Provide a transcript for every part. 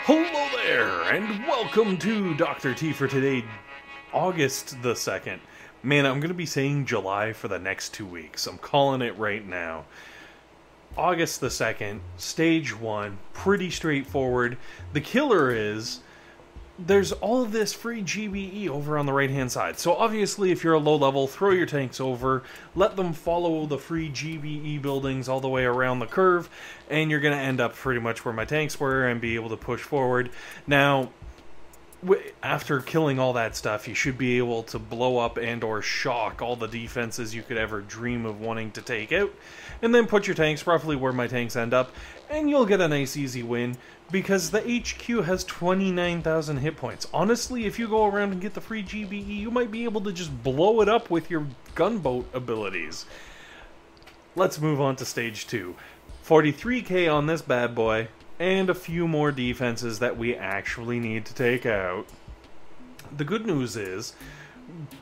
Hello there, and welcome to Dr. T for today, August the 2nd. Man, I'm going to be saying July for the next 2 weeks. I'm calling it right now. August the 2nd, Stage 1, pretty straightforward. The killer is, there's all this free GBE over on the right-hand side. So obviously, if you're a low level, throw your tanks over, let them follow the free GBE buildings all the way around the curve, and you're going to end up pretty much where my tanks were and be able to push forward. Now, after killing all that stuff, you should be able to blow up and or shock all the defenses you could ever dream of wanting to take out, and then put your tanks roughly where my tanks end up, and you'll get a nice easy win, because the HQ has 29,000 hit points. Honestly, if you go around and get the free GBE, you might be able to just blow it up with your gunboat abilities. Let's move on to Stage 2. 43k on this bad boy, and a few more defenses that we actually need to take out. The good news is,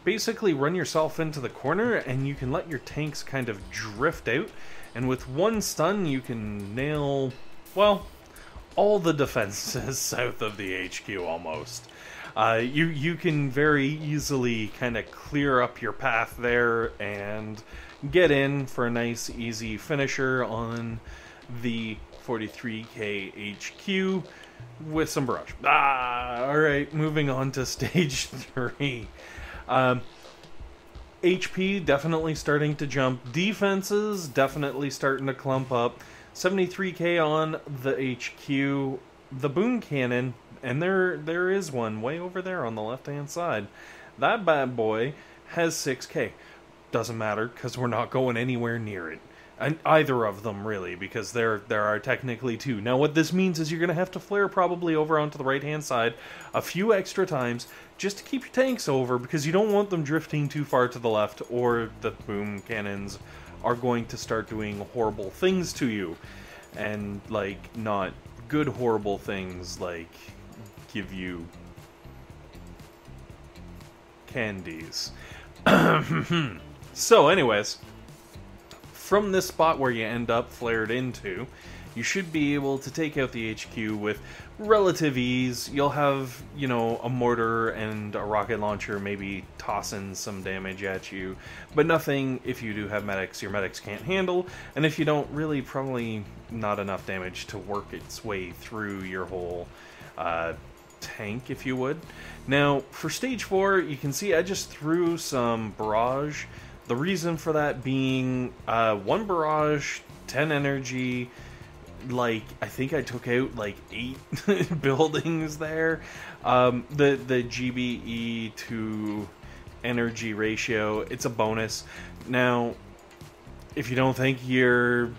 basically run yourself into the corner and you can let your tanks kind of drift out, and with one stun you can nail, well, all the defenses south of the HQ almost. You can very easily kind of clear up your path there and get in for a nice easy finisher on the 43k HQ with some Barrage. Alright, moving on to Stage 3. HP definitely starting to jump. Defenses definitely starting to clump up. 73k on the HQ. The boom cannon, and there is one way over there on the left-hand side. That bad boy has 6k. Doesn't matter, because we're not going anywhere near it. And either of them, really, because there are technically two. Now, what this means is you're going to have to flare probably over onto the right-hand side a few extra times just to keep your tanks over, because you don't want them drifting too far to the left, or the boom cannons are going to start doing horrible things to you. And, like, not good horrible things, like give you candies. So, anyways, from this spot where you end up flared into, you should be able to take out the HQ with relative ease. You'll have, you know, a mortar and a rocket launcher maybe tossing some damage at you, but nothing, if you do have medics, your medics can't handle, and if you don't, really probably not enough damage to work its way through your whole tank, if you would. Now, for Stage 4, you can see I just threw some Barrage. The reason for that being 1 Barrage, 10 energy, like, I think I took out like 8 buildings there. The GBE to energy ratio, it's a bonus. Now, if you don't think your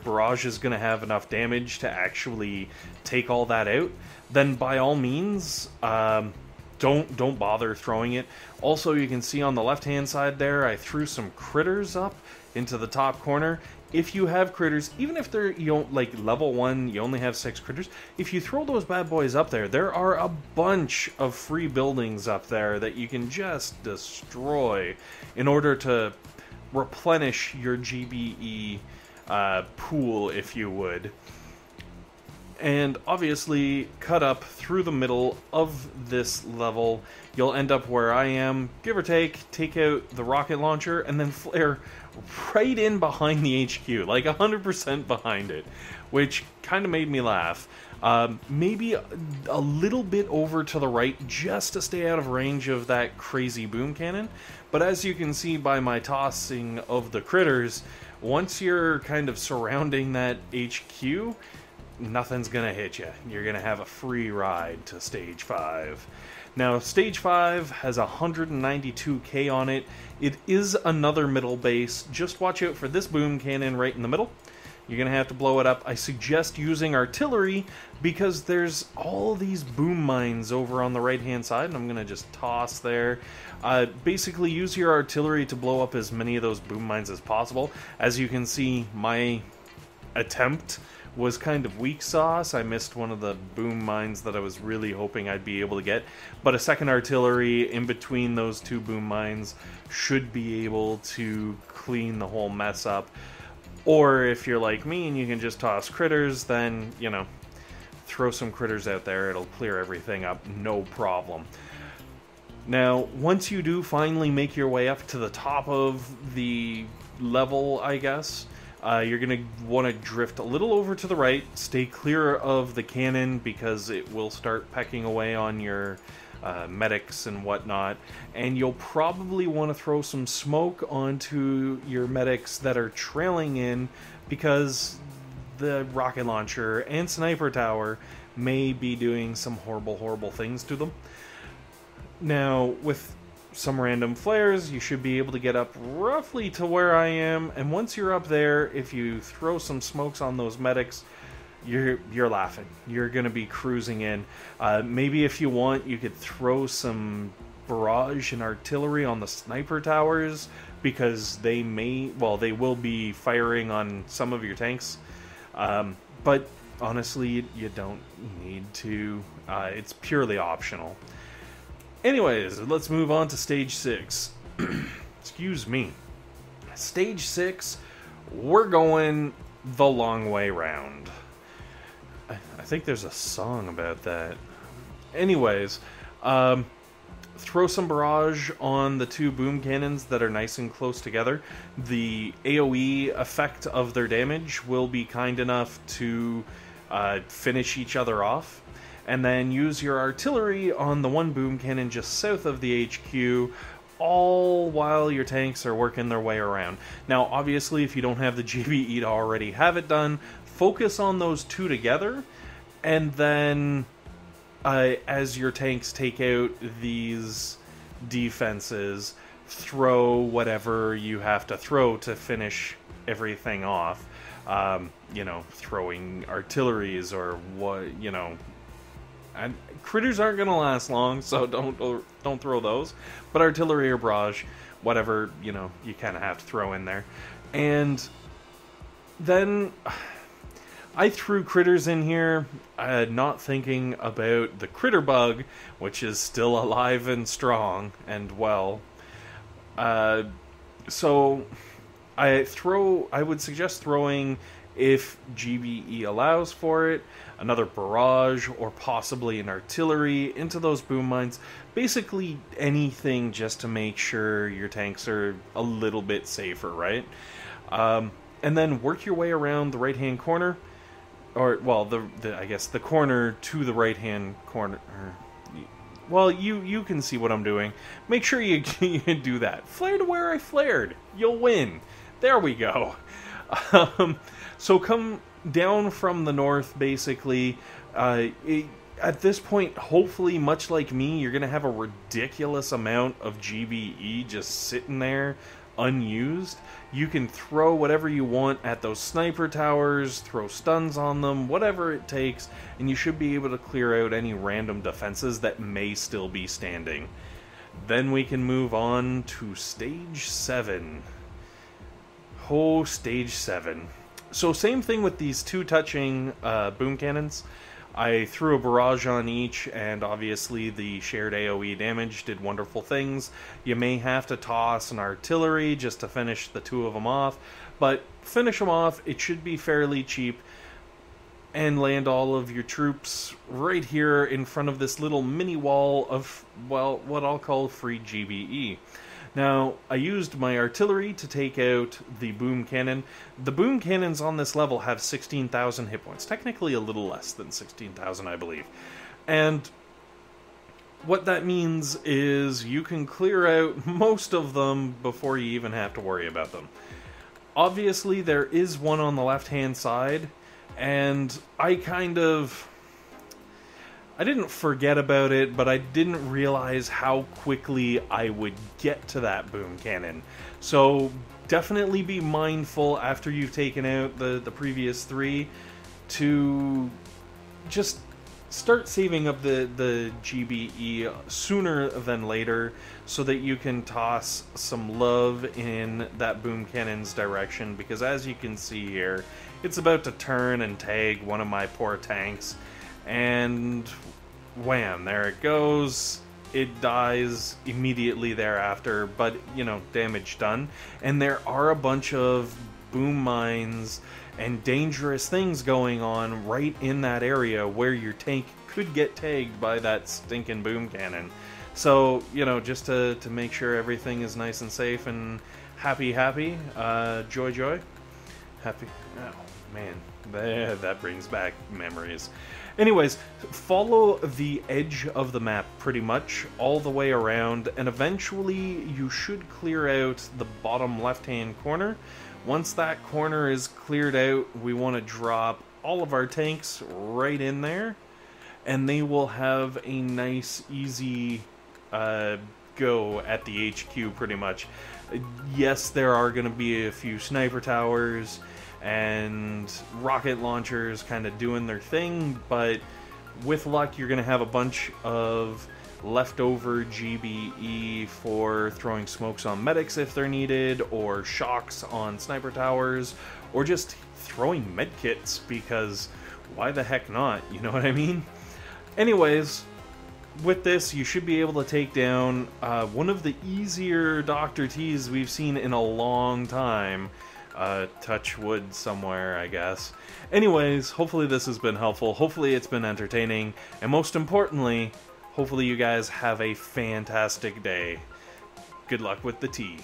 Barrage is going to have enough damage to actually take all that out, then by all means, don't bother throwing it. Also, you can see on the left-hand side there, I threw some critters up into the top corner. If you have critters, even if they're, you don't, like, level 1, you only have 6 critters, if you throw those bad boys up there, there are a bunch of free buildings up there that you can just destroy in order to replenish your GBE pool, if you would. And obviously, cut up through the middle of this level, you'll end up where I am, give or take out the rocket launcher, and then flare right in behind the HQ, like 100% behind it, which kind of made me laugh. Maybe a little bit over to the right, just to stay out of range of that crazy boom cannon, but as you can see by my tossing of the critters, once you're kind of surrounding that HQ, nothing's gonna hit you. You're gonna have a free ride to Stage 5. Now, Stage 5 has 192k on it. It is another middle base. Just watch out for this boom cannon right in the middle. You're gonna have to blow it up. I suggest using artillery because there's all these boom mines over on the right-hand side, and I'm gonna just toss there. Basically, use your artillery to blow up as many of those boom mines as possible. As you can see, my attempt was kind of weak sauce. I missed one of the boom mines that I was really hoping I'd be able to get, but a second artillery in between those 2 boom mines should be able to clean the whole mess up. Or if you're like me and you can just toss critters, then, you know, throw some critters out there, it'll clear everything up, no problem. Now, once you do finally make your way up to the top of the level, I guess, you're going to want to drift a little over to the right, stay clear of the cannon because it will start pecking away on your medics and whatnot, and you'll probably want to throw some smoke onto your medics that are trailing in because the rocket launcher and sniper tower may be doing some horrible things to them. Now, with some random flares, you should be able to get up roughly to where I am, and once you're up there, if you throw some smokes on those medics, you're laughing. You're going to be cruising in. Maybe if you want, you could throw some barrage and artillery on the sniper towers, because they will be firing on some of your tanks. But honestly, you don't need to. It's purely optional. Anyways, let's move on to Stage 6. Excuse me. Stage 6, we're going the long way round. I think there's a song about that. Anyways, throw some barrage on the two boom cannons that are nice and close together. The AoE effect of their damage will be kind enough to finish each other off. And then use your artillery on the one boom cannon just south of the HQ, all while your tanks are working their way around. Now, obviously, if you don't have the GBE to already have it done, focus on those two together, and then as your tanks take out these defenses, throw whatever you have to throw to finish everything off. Throwing artilleries or what, and critters aren't going to last long, so don't throw those. But artillery or barrage, whatever, you kind of have to throw in there. And then I threw critters in here, not thinking about the critter bug, which is still alive and strong and well. So I would suggest throwing, if GBE allows for it, another barrage or possibly an artillery into those boom mines. Basically anything just to make sure your tanks are a little bit safer, right? And then work your way around the right-hand corner, or well, I guess the corner to the right-hand corner. Well, you can see what I'm doing. Make sure you do that. Flare to where I flared. You'll win. There we go. So come down from the north, basically. At this point, hopefully, much like me, you're going to have a ridiculous amount of GBE just sitting there, unused. You can throw whatever you want at those sniper towers, throw stuns on them, whatever it takes, and you should be able to clear out any random defenses that may still be standing. Then we can move on to Stage 7. Oh, Stage 7. So same thing with these two touching boom cannons. I threw a barrage on each, and obviously the shared AoE damage did wonderful things. You may have to toss an artillery just to finish the two of them off, but finish them off, it should be fairly cheap, and land all of your troops right here in front of this little mini wall of, well, what I'll call free GBE. Now, I used my artillery to take out the boom cannon. The boom cannons on this level have 16,000 hit points. Technically a little less than 16,000, I believe. And what that means is you can clear out most of them before you even have to worry about them. Obviously, there is one on the left-hand side, and I didn't forget about it, but I didn't realize how quickly I would get to that boom cannon. So definitely be mindful after you've taken out the previous three to just start saving up the GBE sooner than later so that you can toss some love in that boom cannon's direction, because as you can see here, it's about to turn and tag one of my poor tanks. And wham, there it goes. It dies immediately thereafter, but, damage done. And there are a bunch of boom mines and dangerous things going on right in that area where your tank could get tagged by that stinking boom cannon. So, you know, just to make sure everything is nice and safe and happy, joy, happy, oh man, that brings back memories. Anyways, follow the edge of the map pretty much all the way around, and eventually you should clear out the bottom left-hand corner. Once that corner is cleared out, we want to drop all of our tanks right in there, and they will have a nice, easy go at the HQ pretty much. Yes, there are going to be a few sniper towers and rocket launchers kind of doing their thing, but with luck you're going to have a bunch of leftover GBE for throwing smokes on medics if they're needed, or shocks on sniper towers, or just throwing medkits, because why the heck not, you know what I mean? Anyways, with this, you should be able to take down one of the easier Dr. T's we've seen in a long time. Touch wood somewhere, I guess. Anyways, hopefully this has been helpful. Hopefully it's been entertaining. And most importantly, hopefully you guys have a fantastic day. Good luck with the tea.